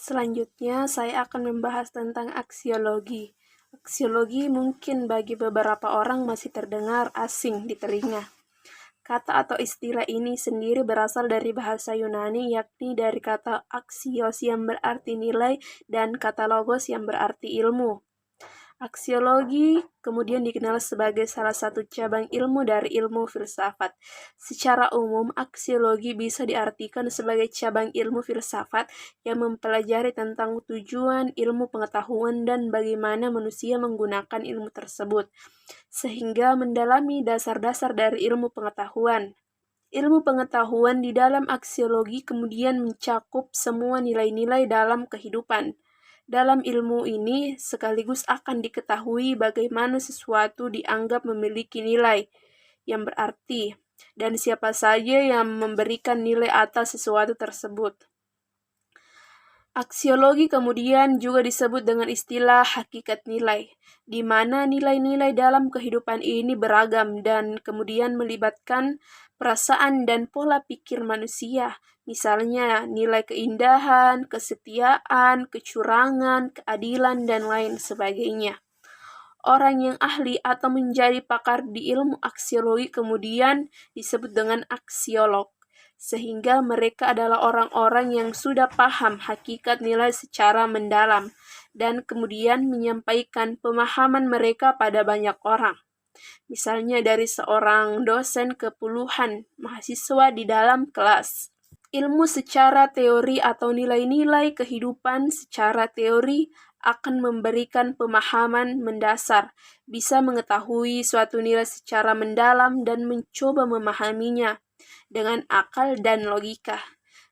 Selanjutnya, saya akan membahas tentang aksiologi. Aksiologi mungkin bagi beberapa orang masih terdengar asing di telinga. Kata atau istilah ini sendiri berasal dari bahasa Yunani, yakni dari kata aksios yang berarti nilai dan kata logos yang berarti ilmu. Aksiologi kemudian dikenal sebagai salah satu cabang ilmu dari ilmu filsafat. Secara umum, aksiologi bisa diartikan sebagai cabang ilmu filsafat yang mempelajari tentang tujuan ilmu pengetahuan dan bagaimana manusia menggunakan ilmu tersebut, sehingga mendalami dasar-dasar dari ilmu pengetahuan. Ilmu pengetahuan di dalam aksiologi kemudian mencakup semua nilai-nilai dalam kehidupan. Dalam ilmu ini sekaligus akan diketahui bagaimana sesuatu dianggap memiliki nilai yang berarti dan siapa saja yang memberikan nilai atas sesuatu tersebut. Aksiologi kemudian juga disebut dengan istilah hakikat nilai, di mana nilai-nilai dalam kehidupan ini beragam dan kemudian melibatkan perasaan dan pola pikir manusia, misalnya nilai keindahan, kesetiaan, kecurangan, keadilan, dan lain sebagainya. Orang yang ahli atau menjadi pakar di ilmu aksiologi kemudian disebut dengan aksiolog, sehingga mereka adalah orang-orang yang sudah paham hakikat nilai secara mendalam dan kemudian menyampaikan pemahaman mereka pada banyak orang. Misalnya dari seorang dosen ke puluhan mahasiswa di dalam kelas. Ilmu secara teori atau nilai-nilai kehidupan secara teori akan memberikan pemahaman mendasar, bisa mengetahui suatu nilai secara mendalam dan mencoba memahaminya dengan akal dan logika.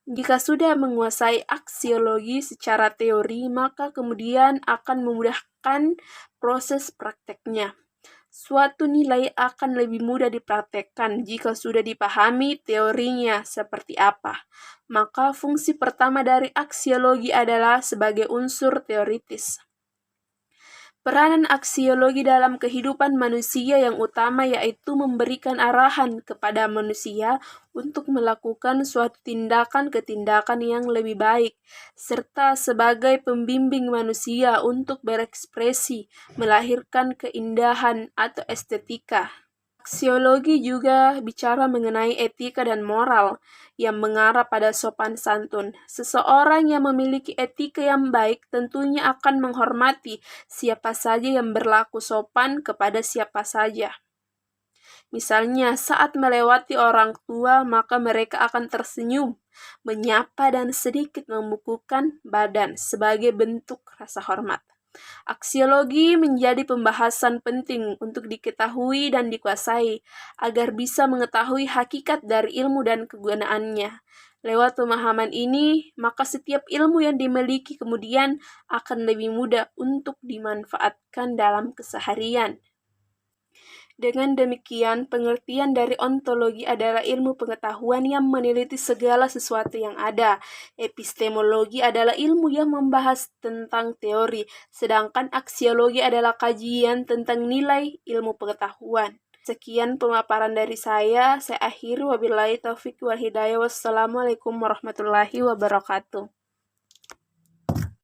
Jika sudah menguasai aksiologi secara teori, maka kemudian akan memudahkan proses prakteknya. Suatu nilai akan lebih mudah dipraktekkan jika sudah dipahami teorinya seperti apa. Maka fungsi pertama dari aksiologi adalah sebagai unsur teoritis. Peranan aksiologi dalam kehidupan manusia yang utama yaitu memberikan arahan kepada manusia untuk melakukan suatu tindakan ke tindakan yang lebih baik, serta sebagai pembimbing manusia untuk berekspresi, melahirkan keindahan atau estetika. Aksiologi juga bicara mengenai etika dan moral yang mengarah pada sopan santun. Seseorang yang memiliki etika yang baik tentunya akan menghormati siapa saja yang berlaku sopan kepada siapa saja. Misalnya, saat melewati orang tua, maka mereka akan tersenyum, menyapa dan sedikit membukukan badan sebagai bentuk rasa hormat. Aksiologi menjadi pembahasan penting untuk diketahui dan dikuasai, agar bisa mengetahui hakikat dari ilmu dan kegunaannya. Lewat pemahaman ini, maka setiap ilmu yang dimiliki kemudian akan lebih mudah untuk dimanfaatkan dalam keseharian. Dengan demikian, pengertian dari ontologi adalah ilmu pengetahuan yang meneliti segala sesuatu yang ada. Epistemologi adalah ilmu yang membahas tentang teori, sedangkan aksiologi adalah kajian tentang nilai ilmu pengetahuan. Sekian pemaparan dari saya akhiri wabillahi taufiq wal hidayah. Wassalamualaikum warahmatullahi wabarakatuh.